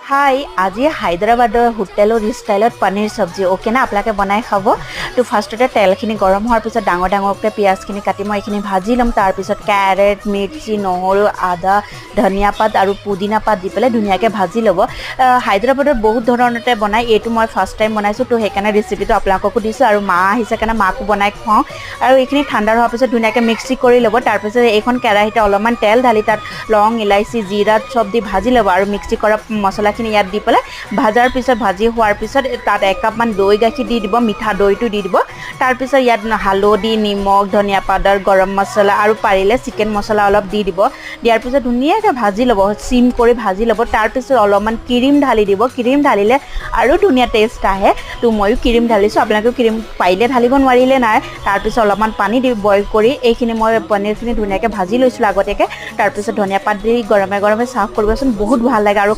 হাই আজি হায়দৰাবাদৰ হোটেলৰ ষ্টাইলত পনীৰ চব্জি অ'কে না আপোনালোকে বনাই খাব তো ফাৰ্ষ্টতে তেলখিনি গৰম হোৱাৰ পিছত ডাঙৰ ডাঙৰকৈ পিঁয়াজখিনি কাটি মই এইখিনি ভাজি ল'ম তাৰপিছত কেৰেট মিৰ্চি নহৰু আদা ধনিয়া পাত আৰু পুদিনা পাত দি পেলাই ধুনীয়াকৈ ভাজি ল'ব হায়দৰাবাদত বহুত ধৰণতে বনায় এইটো মই ফাৰ্ষ্ট টাইম বনাইছোঁ তো সেইকাৰণে ৰেচিপিটো আপোনালোককো দিছোঁ আৰু মা আহিছে কাৰণে মাকো বনাই খুৱাওঁ আৰু এইখিনি ঠাণ্ডা হোৱাৰ পিছত ধুনীয়াকৈ মিক্সি কৰি ল'ব তাৰপিছত এইখন কেৰাহীতে অলপমান তেল ঢালি তাত লং ইলাইচি জিৰা চব দি ভাজি ল'ব আৰু মিক্সি কৰা মছলাখিনি ইয়াত দি পেলাই ভাজাৰ পিছত ভাজি হোৱাৰ পিছত তাত একাপমান দৈ গাখীৰ দি দিব মিঠা দৈটো দি দিব তাৰপিছত ইয়াত হালধি নিমখ ধনিয়া পাউডাৰ গৰম মছলা আৰু পাৰিলে চিকেন মছলা অলপ দি দিব দিয়াৰ পিছত ধুনীয়াকৈ ভাজি ল'ব চিম কৰি ভাজি ল'ব তাৰপিছত অলপমান ক্ৰীম ঢালি দিব ক্ৰীম ঢালিলে আৰু ধুনীয়া টেষ্ট আহে তো ময়ো ক্ৰীম ঢালিছোঁ আপোনালোকেও ক্ৰীম পাৰিলে ঢালিব নোৱাৰিলে নাই তাৰপিছত অলপমান পানী দি বইল কৰি এইখিনি মই পনীৰখিনি ধুনীয়াকৈ ভাজি লৈছিলোঁ আগতীয়াকৈ তাৰপিছত ধনিয়া পাত দি গৰমে গৰমে চাৰ্ভ কৰিবচোন বহুত ভাল লাগে আৰু